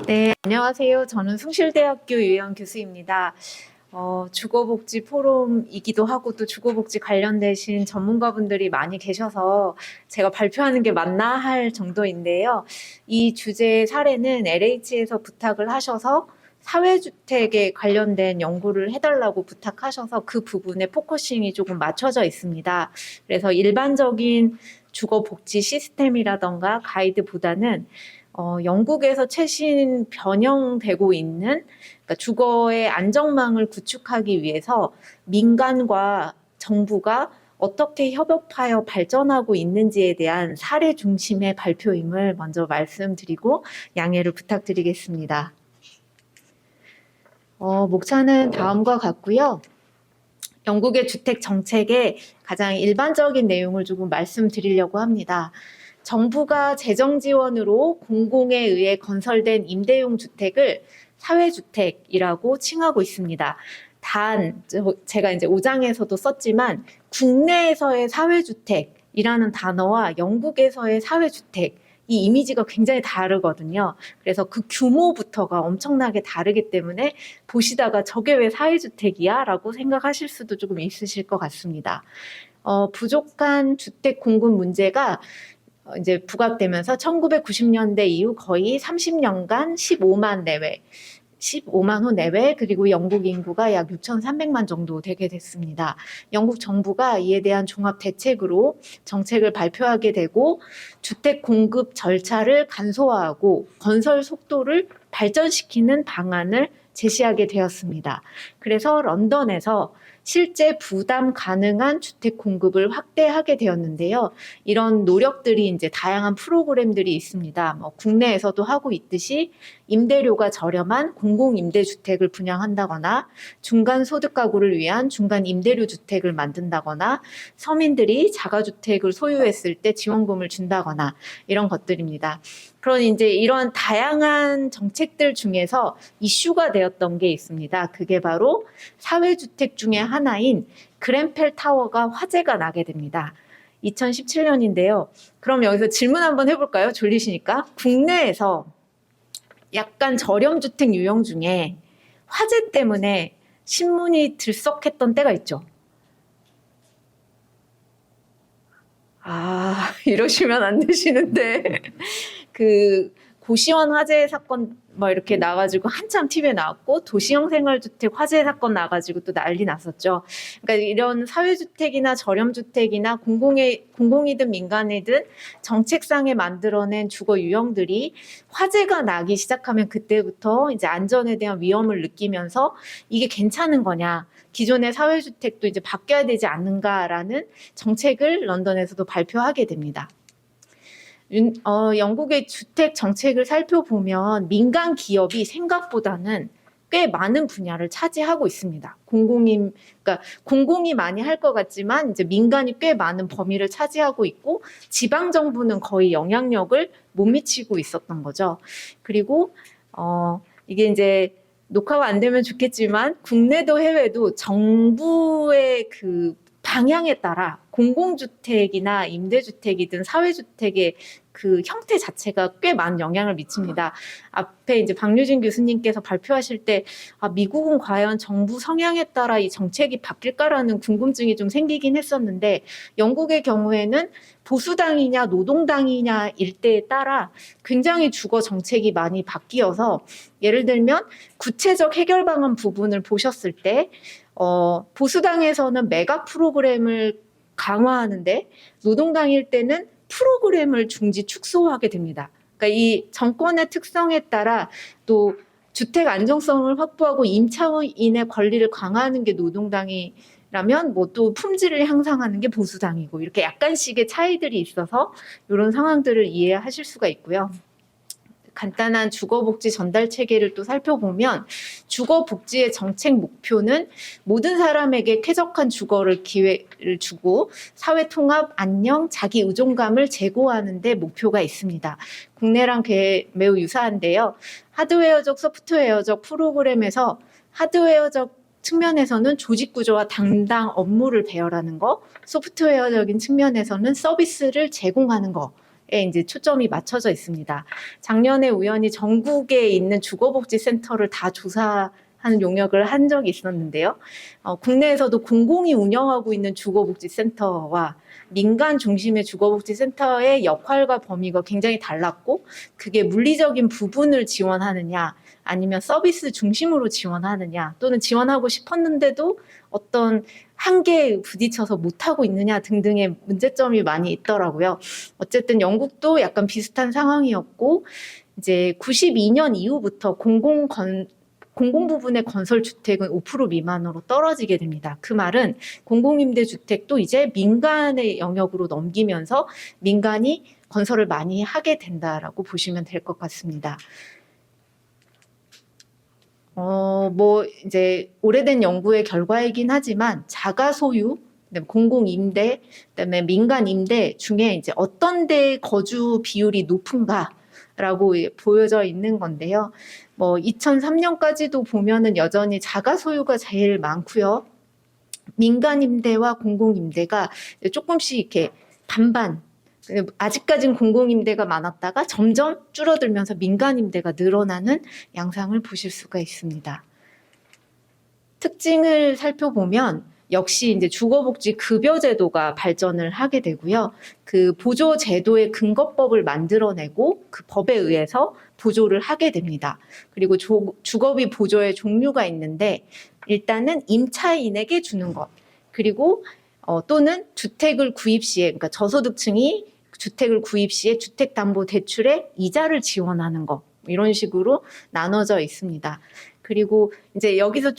네, 안녕하세요. 저는 숭실대학교 유영 교수입니다. 주거복지 포럼이기도 하고 또 주거복지 관련되신 전문가분들이 많이 계셔서 제가 발표하는 게 맞나 할 정도인데요. 이 주제의 사례는 LH에서 부탁을 하셔서 사회주택에 관련된 연구를 해달라고 부탁하셔서 그 부분에 포커싱이 조금 맞춰져 있습니다. 그래서 일반적인 주거복지 시스템이라던가 가이드보다는 영국에서 최신 변형되고 있는 그러니까 주거의 안정망을 구축하기 위해서 민간과 정부가 어떻게 협업하여 발전하고 있는지에 대한 사례 중심의 발표임을 먼저 말씀드리고 양해를 부탁드리겠습니다. 목차는 다음과 같고요. 영국의 주택 정책의 가장 일반적인 내용을 조금 말씀드리려고 합니다. 정부가 재정 지원으로 공공에 의해 건설된 임대용 주택을 사회주택이라고 칭하고 있습니다. 단, 제가 이제 5장에서도 썼지만 국내에서의 사회주택이라는 단어와 영국에서의 사회주택, 이 이미지가 굉장히 다르거든요. 그래서 그 규모부터가 엄청나게 다르기 때문에 보시다가 저게 왜 사회주택이야? 라고 생각하실 수도 조금 있으실 것 같습니다. 부족한 주택 공급 문제가 이제 부각되면서 1990년대 이후 거의 30년간 15만 호 내외, 그리고 영국 인구가 약 6,300만 정도 되게 됐습니다. 영국 정부가 이에 대한 종합 대책으로 정책을 발표하게 되고 주택 공급 절차를 간소화하고 건설 속도를 발전시키는 방안을 제시하게 되었습니다. 그래서 런던에서 실제 부담 가능한 주택 공급을 확대하게 되었는데요. 이런 노력들이 이제 다양한 프로그램들이 있습니다. 국내에서도 하고 있듯이 임대료가 저렴한 공공임대주택을 분양한다거나 중간 소득 가구를 위한 중간 임대료 주택을 만든다거나 서민들이 자가주택을 소유했을 때 지원금을 준다거나 이런 것들입니다. 그런 이제 이런 다양한 정책들 중에서 이슈가 되었던 게 있습니다. 그게 바로 사회주택 중에 하나인 그ren펠 타워가 화제가 나게 됩니다. 2017년인데요. 그럼 여기서 질문 한번 해볼까요? 졸리시니까. 국내에서 약간 저렴주택 유형 중에 화재 때문에 신문이 들썩했던 때가 있죠. 이러시면 안 되시는데. 고시원 화재 사건 이렇게 나가지고 한참 TV에 나왔고 도시형 생활주택 화재 사건 나가지고 또 난리 났었죠. 그러니까 이런 사회주택이나 저렴주택이나 공공이든 민간이든 정책상에 만들어낸 주거 유형들이 화재가 나기 시작하면 그때부터 이제 안전에 대한 위험을 느끼면서 이게 괜찮은 거냐. 기존의 사회주택도 이제 바뀌어야 되지 않는가라는 정책을 런던에서도 발표하게 됩니다. 영국의 주택 정책을 살펴보면 민간 기업이 생각보다는 꽤 많은 분야를 차지하고 있습니다. 그러니까 공공이 많이 할 것 같지만 이제 민간이 꽤 많은 범위를 차지하고 있고 지방 정부는 거의 영향력을 못 미치고 있었던 거죠. 그리고 이게 이제 녹화가 안 되면 좋겠지만 국내도 해외도 정부의 그 방향에 따라 공공주택이나 임대주택이든 사회주택의 그 형태 자체가 꽤 많은 영향을 미칩니다. 앞에 이제 박유진 교수님께서 발표하실 때 미국은 과연 정부 성향에 따라 이 정책이 바뀔까라는 궁금증이 좀 생기긴 했었는데 영국의 경우에는 보수당이냐 노동당이냐 일대에 따라 굉장히 주거 정책이 많이 바뀌어서 예를 들면 구체적 해결 방안 부분을 보셨을 때 보수당에서는 매각 프로그램을 강화하는데 노동당일 때는 프로그램을 중지 축소하게 됩니다. 그러니까 이 정권의 특성에 따라 또 주택 안정성을 확보하고 임차인의 권리를 강화하는 게 노동당이라면 또 품질을 향상하는 게 보수당이고 이렇게 약간씩의 차이들이 있어서 이런 상황들을 이해하실 수가 있고요. 간단한 주거복지 전달 체계를 또 살펴보면 주거복지의 정책 목표는 모든 사람에게 쾌적한 주거를 기회를 주고 사회통합, 안녕, 자기 의존감을 제고하는 데 목표가 있습니다. 국내랑 매우 유사한데요. 하드웨어적, 소프트웨어적 프로그램에서 하드웨어적 측면에서는 조직구조와 담당 업무를 배열하는 거, 소프트웨어적인 측면에서는 서비스를 제공하는 거, 이제 초점이 맞춰져 있습니다. 작년에 우연히 전국에 있는 주거복지센터를 다 조사하는 용역을 한 적이 있었는데요. 국내에서도 공공이 운영하고 있는 주거복지센터와 민간 중심의 주거복지센터의 역할과 범위가 굉장히 달랐고, 그게 물리적인 부분을 지원하느냐, 아니면 서비스 중심으로 지원하느냐, 또는 지원하고 싶었는데도 어떤 한계에 부딪혀서 못하고 있느냐 등등의 문제점이 많이 있더라고요. 어쨌든 영국도 약간 비슷한 상황이었고, 이제 92년 이후부터 공공 부분의 건설주택은 5% 미만으로 떨어지게 됩니다. 그 말은 공공임대주택도 이제 민간의 영역으로 넘기면서 민간이 건설을 많이 하게 된다라고 보시면 될 것 같습니다. 이제 오래된 연구의 결과이긴 하지만 자가 소유, 공공 임대, 그다음에 민간 임대 중에 이제 어떤 데 거주 비율이 높은가라고 보여져 있는 건데요. 2003년까지도 보면은 여전히 자가 소유가 제일 많고요. 민간 임대와 공공 임대가 조금씩 이렇게 반반. 아직까진 공공임대가 많았다가 점점 줄어들면서 민간임대가 늘어나는 양상을 보실 수가 있습니다. 특징을 살펴보면 역시 이제 주거복지 급여제도가 발전을 하게 되고요. 그 보조제도의 근거법을 만들어내고 그 법에 의해서 보조를 하게 됩니다. 그리고 주거비 보조의 종류가 있는데, 일단은 임차인에게 주는 것, 그리고 또는 주택을 구입 시에, 그러니까 저소득층이 주택을 구입 시에 주택담보대출에 이자를 지원하는 것, 이런 식으로 나눠져 있습니다. 그리고 이제 여기서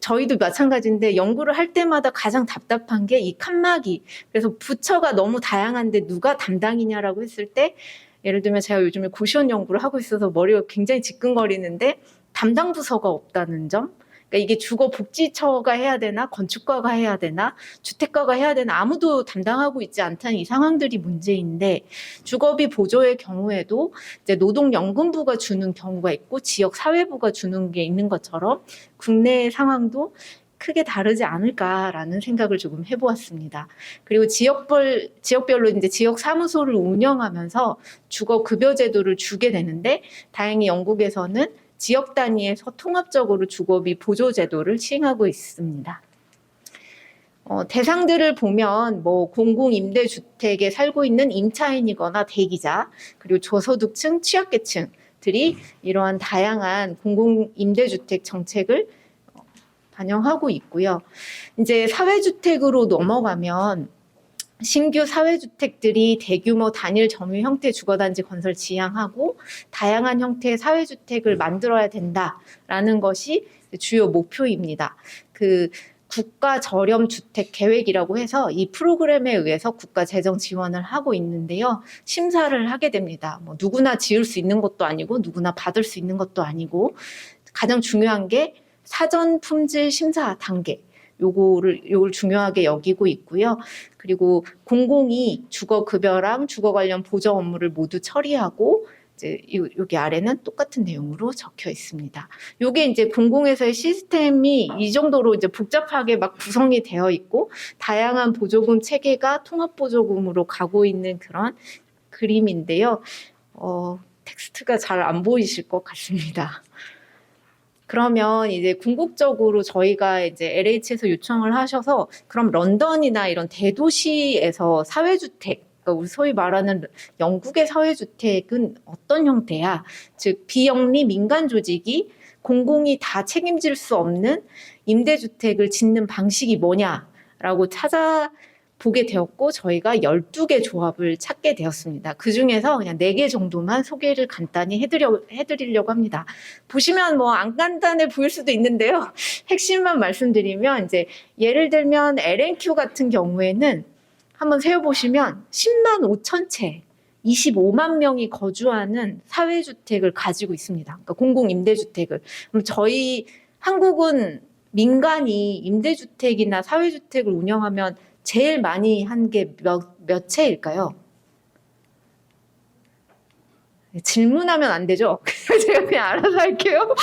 저희도 마찬가지인데 연구를 할 때마다 가장 답답한 게 이 칸막이. 그래서 부처가 너무 다양한데 누가 담당이냐라고 했을 때, 예를 들면 제가 요즘에 고시원 연구를 하고 있어서 머리가 굉장히 지끈거리는데 담당 부서가 없다는 점. 그러니까 이게 주거복지처가 해야 되나, 건축과가 해야 되나, 주택과가 해야 되나, 아무도 담당하고 있지 않다는 이 상황들이 문제인데, 주거비 보조의 경우에도 이제 노동연금부가 주는 경우가 있고 지역사회부가 주는 게 있는 것처럼 국내 상황도 크게 다르지 않을까라는 생각을 조금 해보았습니다. 그리고 지역별로 이제 지역 사무소를 운영하면서 주거 급여 제도를 주게 되는데, 다행히 영국에서는 지역 단위에서 통합적으로 주거비 보조 제도를 시행하고 있습니다. 대상들을 보면 공공임대주택에 살고 있는 임차인이거나 대기자, 그리고 저소득층, 취약계층들이 이러한 다양한 공공임대주택 정책을 반영하고 있고요. 이제 사회주택으로 넘어가면 신규 사회주택들이 대규모 단일 점유 형태 주거단지 건설 지향하고 다양한 형태의 사회주택을 만들어야 된다라는 것이 주요 목표입니다. 그 국가 저렴 주택 계획이라고 해서 이 프로그램에 의해서 국가 재정 지원을 하고 있는데요. 심사를 하게 됩니다. 누구나 지을 수 있는 것도 아니고 누구나 받을 수 있는 것도 아니고, 가장 중요한 게 사전 품질 심사 단계. 요걸 중요하게 여기고 있고요. 그리고 공공이 주거 급여랑 주거 관련 보조 업무를 모두 처리하고, 이제 여기 아래는 똑같은 내용으로 적혀 있습니다. 요게 이제 공공에서의 시스템이 이 정도로 이제 복잡하게 막 구성이 되어 있고, 다양한 보조금 체계가 통합 보조금으로 가고 있는 그런 그림인데요. 텍스트가 잘 안 보이실 것 같습니다. 그러면 이제 궁극적으로 저희가 이제 LH에서 요청을 하셔서, 그럼 런던이나 이런 대도시에서 사회주택, 그러니까 우리 소위 말하는 영국의 사회주택은 어떤 형태야? 즉 비영리 민간 조직이 공공이 다 책임질 수 없는 임대주택을 짓는 방식이 뭐냐라고 찾아보게 되었고, 저희가 12개 조합을 찾게 되었습니다. 그중에서 그냥 4개 정도만 소개를 간단히 해드리려고 합니다. 보시면 안 간단해 보일 수도 있는데요. 핵심만 말씀드리면, 이제 예를 들면 LNQ 같은 경우에는 한번 세어보시면 10만 5천 채, 25만 명이 거주하는 사회주택을 가지고 있습니다. 그러니까 공공임대주택을. 그럼 저희 한국은 민간이 임대주택이나 사회주택을 운영하면 제일 많이 한 게 몇 채일까요? 질문하면 안 되죠? 제가 그냥 알아서 할게요.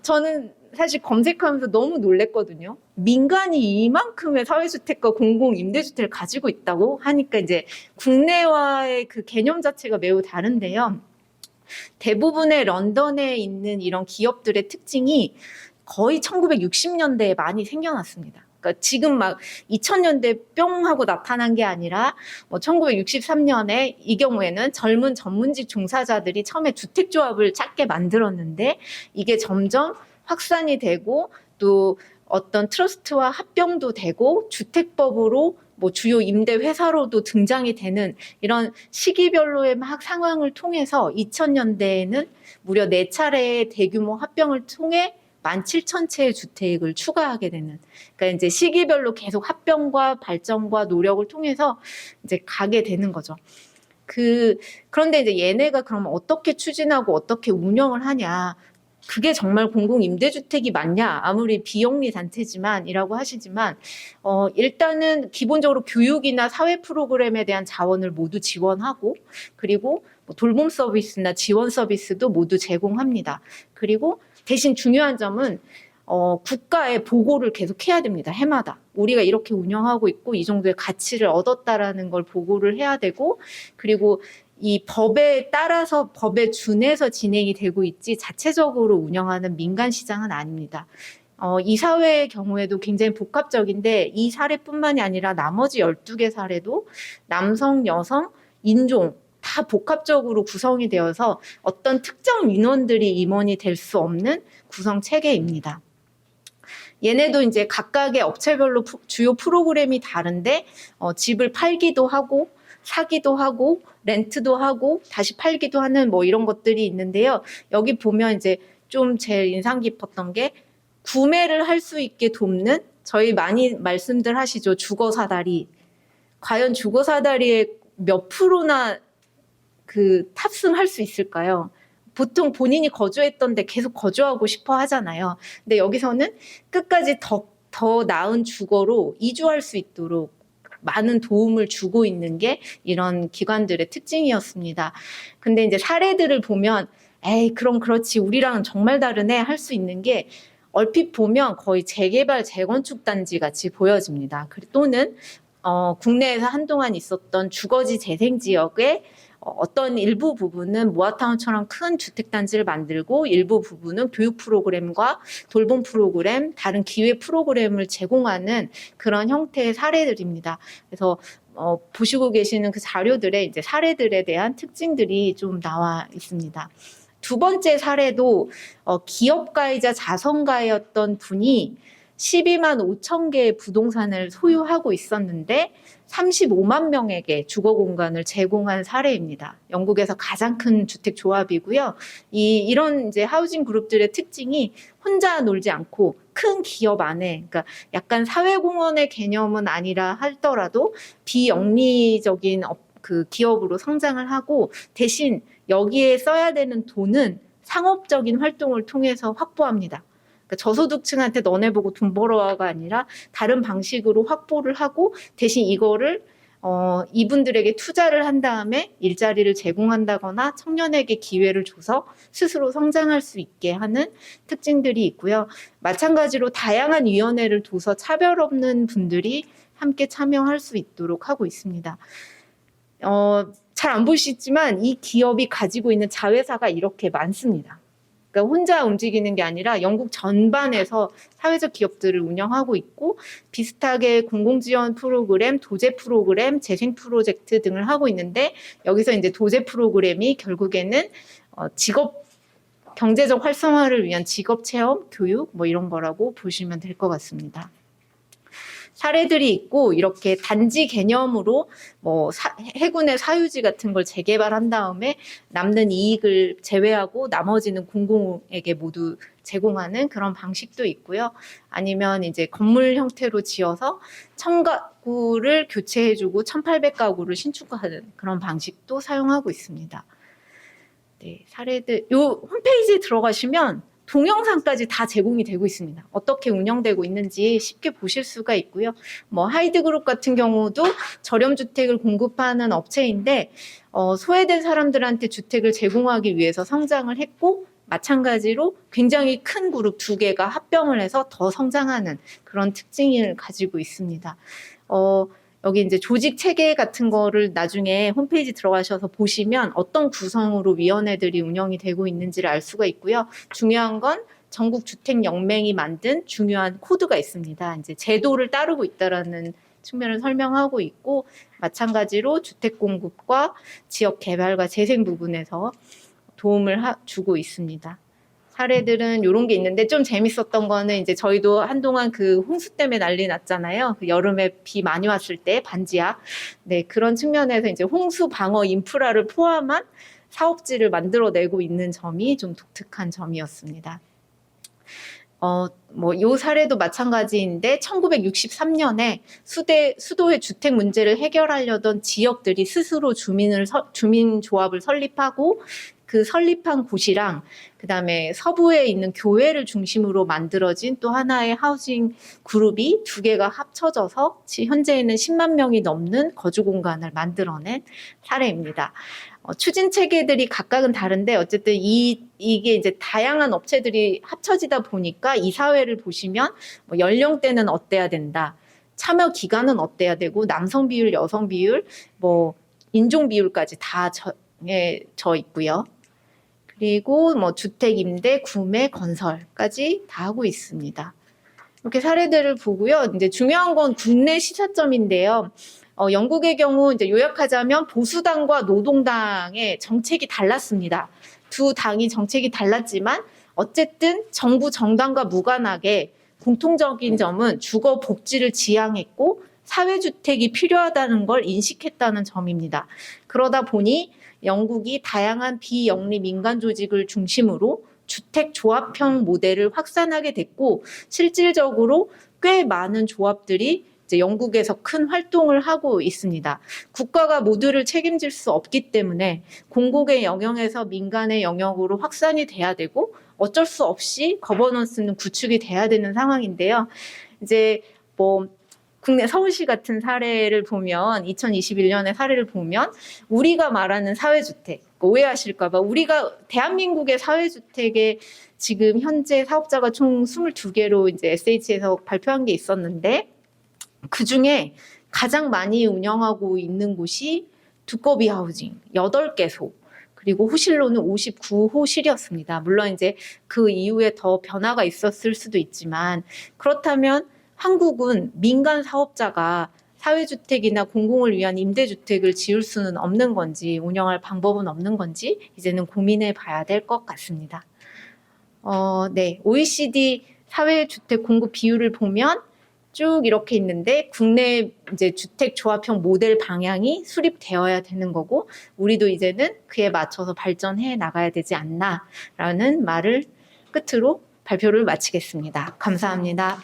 저는 사실 검색하면서 너무 놀랬거든요. 민간이 이만큼의 사회주택과 공공임대주택을 가지고 있다고 하니까 이제 국내와의 그 개념 자체가 매우 다른데요. 대부분의 런던에 있는 이런 기업들의 특징이 거의 1960년대에 많이 생겨났습니다. 그러니까 지금 막 2000년대 뿅 하고 나타난 게 아니라 뭐 1963년에 이 경우에는 젊은 전문직 종사자들이 처음에 주택조합을 작게 만들었는데 이게 점점 확산이 되고 또 어떤 트러스트와 합병도 되고 주택법으로 뭐 주요 임대 회사로도 등장이 되는 이런 시기별로의 막 상황을 통해서 2000년대에는 무려 4차례의 대규모 합병을 통해 17,000채의 주택을 추가하게 되는, 그러니까 이제 시기별로 계속 합병과 발전과 노력을 통해서 이제 가게 되는 거죠. 그런데 이제 얘네가 그러면 어떻게 추진하고 어떻게 운영을 하냐. 그게 정말 공공임대주택이 맞냐? 아무리 비영리 단체지만이라고 하시지만, 일단은 기본적으로 교육이나 사회 프로그램에 대한 자원을 모두 지원하고, 그리고 뭐 돌봄 서비스나 지원 서비스도 모두 제공합니다. 그리고 대신 중요한 점은 국가에 보고를 계속 해야 됩니다. 해마다. 우리가 이렇게 운영하고 있고 이 정도의 가치를 얻었다라는 걸 보고를 해야 되고, 그리고 이 법에 따라서 법에 준해서 진행이 되고 있지 자체적으로 운영하는 민간 시장은 아닙니다. 이 사회의 경우에도 굉장히 복합적인데 이 사례뿐만이 아니라 나머지 12개 사례도 남성, 여성, 인종 다 복합적으로 구성이 되어서 어떤 특정 민원들이 임원이 될 수 없는 구성 체계입니다. 얘네도 이제 각각의 업체별로 주요 프로그램이 다른데 집을 팔기도 하고 사기도 하고 렌트도 하고 다시 팔기도 하는 뭐 이런 것들이 있는데요. 여기 보면 이제 좀 제일 인상 깊었던 게 구매를 할 수 있게 돕는, 저희 많이 말씀들 하시죠. 주거사다리. 과연 주거사다리의 몇 프로나 탑승할 수 있을까요? 보통 본인이 거주했던 데 계속 거주하고 싶어 하잖아요. 근데 여기서는 끝까지 더 나은 주거로 이주할 수 있도록 많은 도움을 주고 있는 게 이런 기관들의 특징이었습니다. 근데 이제 사례들을 보면 에이 그럼 그렇지 우리랑은 정말 다르네 할 수 있는 게 얼핏 보면 거의 재개발 재건축 단지 같이 보여집니다. 또는 국내에서 한동안 있었던 주거지 재생 지역에 어떤 일부 부분은 모아타운처럼 큰 주택단지를 만들고 일부 부분은 교육 프로그램과 돌봄 프로그램, 다른 기회 프로그램을 제공하는 그런 형태의 사례들입니다. 그래서 보시고 계시는 그 자료들의 이제 사례들에 대한 특징들이 좀 나와 있습니다. 두 번째 사례도 기업가이자 자선가였던 분이 12만 5천 개의 부동산을 소유하고 있었는데 35만 명에게 주거 공간을 제공한 사례입니다. 영국에서 가장 큰 주택 조합이고요. 이런 이제 하우징 그룹들의 특징이 혼자 놀지 않고 큰 기업 안에, 그러니까 약간 사회공헌의 개념은 아니라 하더라도 비영리적인 그 기업으로 성장을 하고 대신 여기에 써야 되는 돈은 상업적인 활동을 통해서 확보합니다. 그러니까 저소득층한테 너네 보고 돈 벌어와가 아니라 다른 방식으로 확보를 하고 대신 이거를 이분들에게 투자를 한 다음에 일자리를 제공한다거나 청년에게 기회를 줘서 스스로 성장할 수 있게 하는 특징들이 있고요. 마찬가지로 다양한 위원회를 둬서 차별 없는 분들이 함께 참여할 수 있도록 하고 있습니다. 잘 안 보시지만 이 기업이 가지고 있는 자회사가 이렇게 많습니다. 그러니까 혼자 움직이는 게 아니라 영국 전반에서 사회적 기업들을 운영하고 있고 비슷하게 공공지원 프로그램, 도제 프로그램, 재생 프로젝트 등을 하고 있는데 여기서 이제 도제 프로그램이 결국에는 직업 경제적 활성화를 위한 직업 체험, 교육 뭐 이런 거라고 보시면 될 것 같습니다. 사례들이 있고 이렇게 단지 개념으로 뭐 해군의 사유지 같은 걸 재개발한 다음에 남는 이익을 제외하고 나머지는 공공에게 모두 제공하는 그런 방식도 있고요. 아니면 이제 건물 형태로 지어서 1000가구를 교체해주고 1800가구를 신축하는 그런 방식도 사용하고 있습니다. 네, 사례들 요 홈페이지에 들어가시면 동영상까지 다 제공이 되고 있습니다. 어떻게 운영되고 있는지 쉽게 보실 수가 있고요. 뭐 하이드그룹 같은 경우도 저렴 주택을 공급하는 업체인데 소외된 사람들한테 주택을 제공하기 위해서 성장을 했고 마찬가지로 굉장히 큰 그룹 두 개가 합병을 해서 더 성장하는 그런 특징을 가지고 있습니다. 여기 이제 조직 체계 같은 거를 나중에 홈페이지 들어가셔서 보시면 어떤 구성으로 위원회들이 운영이 되고 있는지를 알 수가 있고요. 중요한 건 전국주택연맹이 만든 중요한 코드가 있습니다. 이제 제도를 따르고 있다라는 측면을 설명하고 있고, 마찬가지로 주택 공급과 지역 개발과 재생 부분에서 도움을 주고 있습니다. 사례들은 이런 게 있는데 좀 재밌었던 거는 이제 저희도 한동안 그 홍수 때문에 난리 났잖아요. 그 여름에 비 많이 왔을 때 반지하. 네, 그런 측면에서 이제 홍수 방어 인프라를 포함한 사업지를 만들어내고 있는 점이 좀 독특한 점이었습니다. 요 사례도 마찬가지인데 1963년에 수도의 주택 문제를 해결하려던 지역들이 스스로 주민조합을 설립하고 그 설립한 곳이랑 그다음에 서부에 있는 교회를 중심으로 만들어진 또 하나의 하우징 그룹이 두 개가 합쳐져서 현재에는 10만 명이 넘는 거주 공간을 만들어낸 사례입니다. 추진 체계들이 각각은 다른데 어쨌든 이게 이제 다양한 업체들이 합쳐지다 보니까 이 사회를 보시면 뭐 연령대는 어때야 된다, 참여 기간은 어때야 되고, 남성 비율, 여성 비율, 뭐 인종 비율까지 다 정해져 있고요. 그리고 뭐 주택 임대, 구매, 건설까지 다 하고 있습니다. 이렇게 사례들을 보고요. 이제 중요한 건 국내 시사점인데요. 영국의 경우 이제 요약하자면 보수당과 노동당의 정책이 달랐습니다. 두 당이 정책이 달랐지만 어쨌든 정부 정당과 무관하게 공통적인 점은 주거 복지를 지향했고 사회주택이 필요하다는 걸 인식했다는 점입니다. 그러다 보니 영국이 다양한 비영리 민간 조직을 중심으로 주택 조합형 모델을 확산하게 됐고, 실질적으로 꽤 많은 조합들이 이제 영국에서 큰 활동을 하고 있습니다. 국가가 모두를 책임질 수 없기 때문에 공공의 영역에서 민간의 영역으로 확산이 돼야 되고, 어쩔 수 없이 거버넌스는 구축이 돼야 되는 상황인데요. 이제 뭐 국내 서울시 같은 사례를 보면 2021년의 사례를 보면 우리가 말하는 사회주택, 오해하실까봐 우리가 대한민국의 사회주택에 지금 현재 사업자가 총 22개로 이제 SH에서 발표한 게 있었는데 그 중에 가장 많이 운영하고 있는 곳이 두꺼비 하우징 8개소, 그리고 호실로는 59호실이었습니다. 물론 이제 그 이후에 더 변화가 있었을 수도 있지만, 그렇다면 한국은 민간 사업자가 사회주택이나 공공을 위한 임대주택을 지을 수는 없는 건지, 운영할 방법은 없는 건지 이제는 고민해 봐야 될 것 같습니다. 네, OECD 사회주택 공급 비율을 보면 쭉 이렇게 있는데 국내 이제 주택 조합형 모델 방향이 수립되어야 되는 거고, 우리도 이제는 그에 맞춰서 발전해 나가야 되지 않나라는 말을 끝으로 발표를 마치겠습니다. 감사합니다.